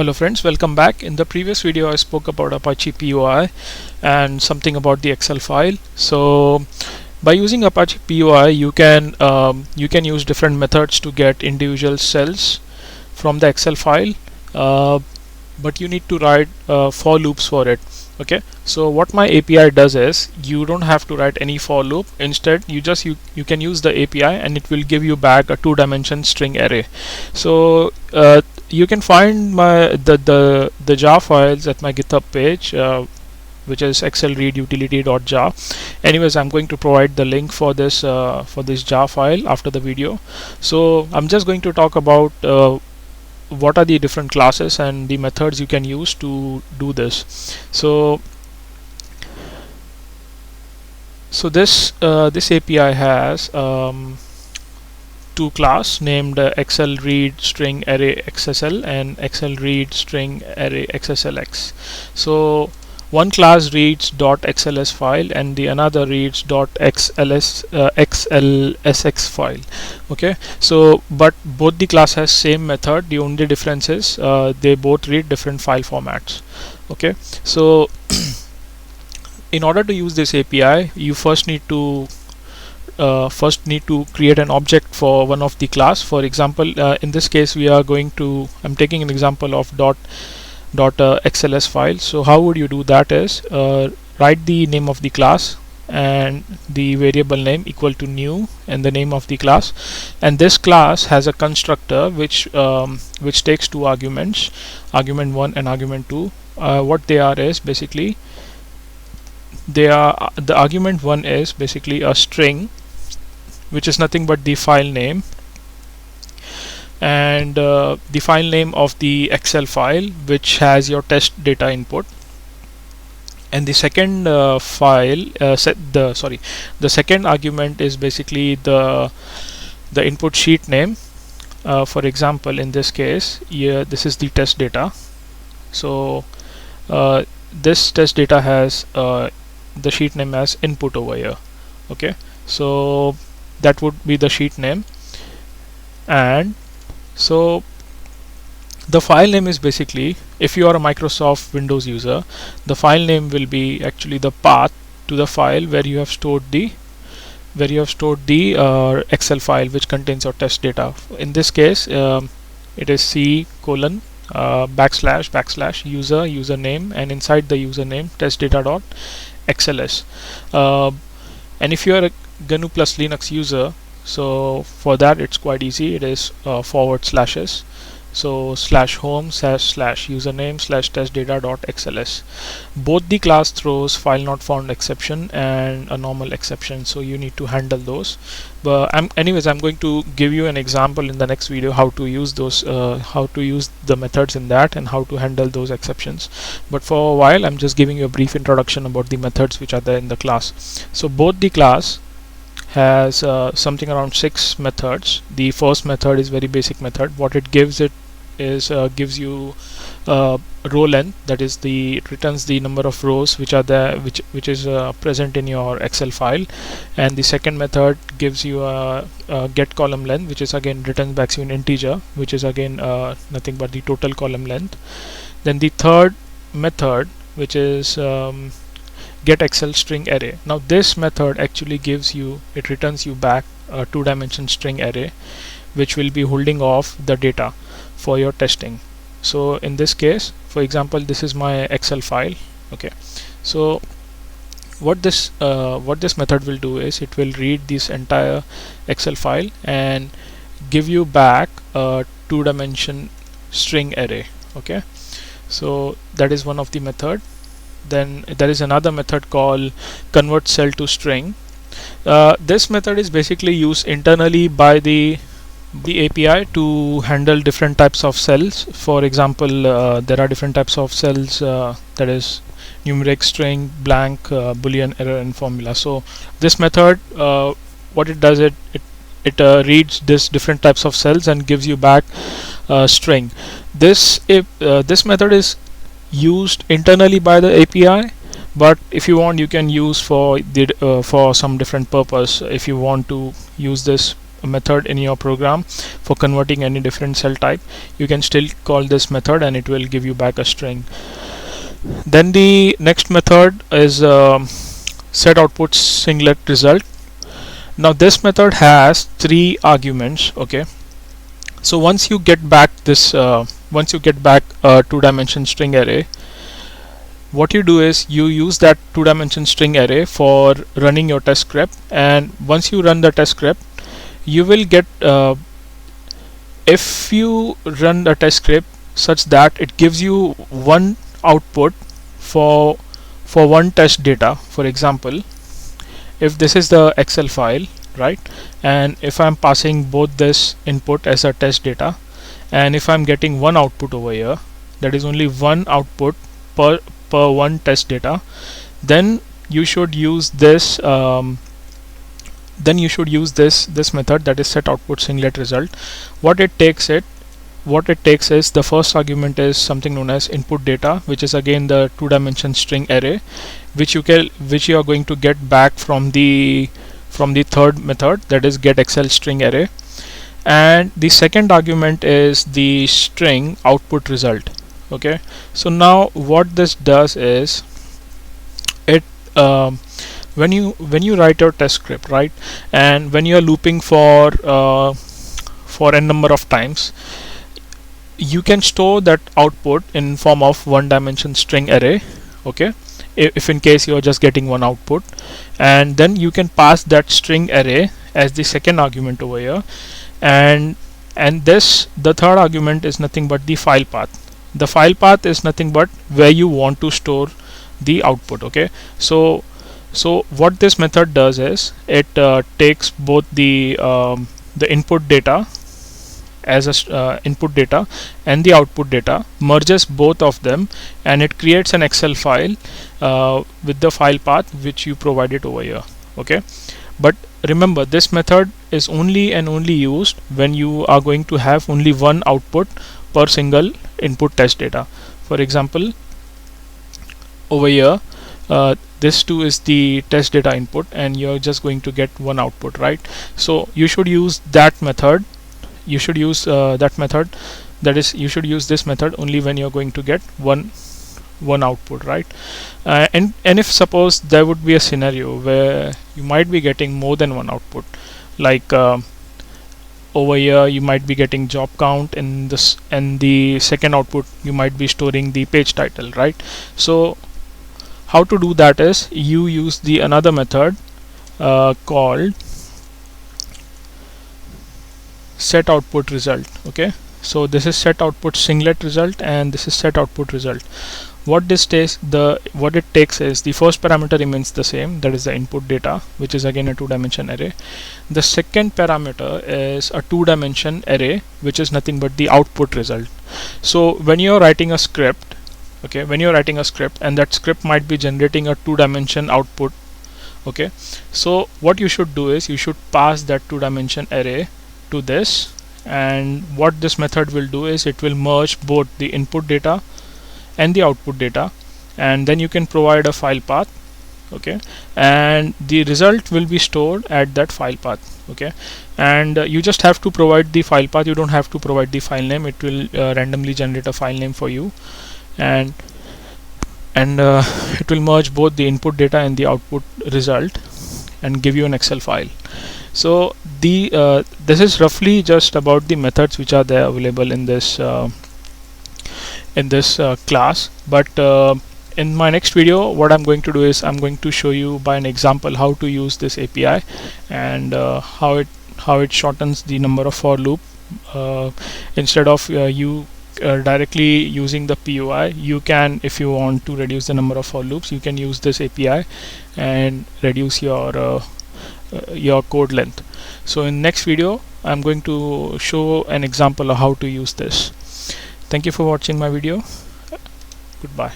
Hello friends, welcome back. In the previous video I spoke about Apache POI and something about the Excel file. So by using Apache POI you can use different methods to get individual cells from the Excel file, but you need to write for loops for it. Okay, so what my API does is you don't have to write any for loop. Instead you can use the API and it will give you back a 2-dimension string array. So you can find the jar files at my GitHub page, which is excelreadutility.jar. Anyways, I'm going to provide the link for this jar file after the video. So I'm just going to talk about what are the different classes and the methods you can use to do this. So this API has two class named Excel read string array XSL and Excel read string array XSLX. So one class reads .xls file and the another reads .xlsx file. Okay, so but both the class has same method. The only difference is they both read different file formats. Okay, so in order to use this API you first need to create an object for one of the class. For example, in this case I'm taking an example of .xls file. So how would you do that is write the name of the class and the variable name equal to new and the name of the class, and this class has a constructor which takes two arguments, argument 1 and argument 2. What they are is basically the argument 1 is basically a string which is nothing but the file name and the file name of the Excel file which has your test data input, and the second the second argument is basically the input sheet name. For example, in this case this is the test data. So this test data has the sheet name as input over here. Okay, so that would be the sheet name, and so the file name is basically, if you are a Microsoft Windows user, the file name will be actually the path to the file where you have stored the Excel file which contains your test data. In this case it is C:\\/ username, and inside the username testdata.xls. And if you are a GNU plus Linux user, so for that it's quite easy. It is // so /home/username/testdata.xls. both the class throws file not found exception and a normal exception, so you need to handle those. But I'm going to give you an example in the next video how to use those how to use the methods in that and how to handle those exceptions. But for a while I'm just giving you a brief introduction about the methods which are there in the class. So both the class has something around 6 methods. The first method is very basic method. What it gives gives you row length, that is it returns the number of rows which are there which is present in your Excel file, and the second method gives you a get column length, which is again returns back to an integer, which is again nothing but the total column length. Then the third method, which is get Excel string array. Now this method actually returns you back a 2-dimension string array which will be holding off the data for your testing. So in this case, for example, this is my Excel file. Okay, so what this method will do is it will read this entire Excel file and give you back a 2-dimension string array. Okay, so that is one of the method. Then there is another method called convert cell to string. This method is basically used internally by the API to handle different types of cells. For example, there are different types of cells, that is numeric, string, blank, boolean, error and formula. So this method, what it does, it reads this different types of cells and gives you back string. This method is used internally by the API, but if you want you can use for some different purpose. If you want to use this method in your program for converting any different cell type, you can still call this method and it will give you back a string. Then the next method is set output singlet result. Now this method has 3 arguments. Okay, so once you get back a 2-dimension string array, what you do is you use that 2-dimension string array for running your test script, and once you run the test script, you will get if you run the test script such that it gives you one output for one test data. For example, if this is the Excel file, right, and if I'm passing both this input as a test data, and if I'm getting one output over here, that is only one output per one test data, then you should use this this method, that is set output singlet result. What it takes is the first argument is something known as input data, which is again the 2-dimension string array, which you are going to get back from the third method, that is get Excel string array. And the second argument is the string output result. Okay, so now what this does is it when you write your test script, right, and when you are looping for n number of times, you can store that output in form of 1-dimension string array. Okay, if in case you are just getting one output, and then you can pass that string array as the second argument over here, and the third argument is nothing but the file path. The file path is nothing but where you want to store the output. Okay, so what this method does is it takes both the input data as a input data and the output data, merges both of them, and it creates an Excel file with the file path which you provided over here. Okay, but remember, this method is only and only used when you are going to have only one output per single input test data. For example, over here this 2 is the test data input, and you're just going to get one output, right? So you should use that method. You should use that is, you should use this method only when you're going to get one output, right? And if suppose there would be a scenario where you might be getting more than one output, like over here you might be getting job count in this, and the second output you might be storing the page title, right? So how to do that is you use the another method called set output result. Okay, so this is set output singlet result, and this is set output result. What it takes is the first parameter remains the same, that is the input data, which is again a 2-dimension array. The second parameter is a 2-dimension array, which is nothing but the output result. So when you're writing a script, okay, and that script might be generating a 2-dimension output. Okay, so what you should do is you should pass that 2-dimension array to this, and what this method will do is it will merge both the input data and the output data, and then you can provide a file path. Okay, and the result will be stored at that file path. Okay, and you just have to provide the file path, you don't have to provide the file name. It will randomly generate a file name for you, and it will merge both the input data and the output result and give you an Excel file. So this is roughly just about the methods which are there available in this class. But in my next video, what I'm going to do is I'm going to show you by an example how to use this API, and how it shortens the number of for loop. Instead of you directly using the POI, you can, if you want to reduce the number of for loops, you can use this API and reduce your code length. So in next video I'm going to show an example of how to use this. Thank you for watching my video. Goodbye.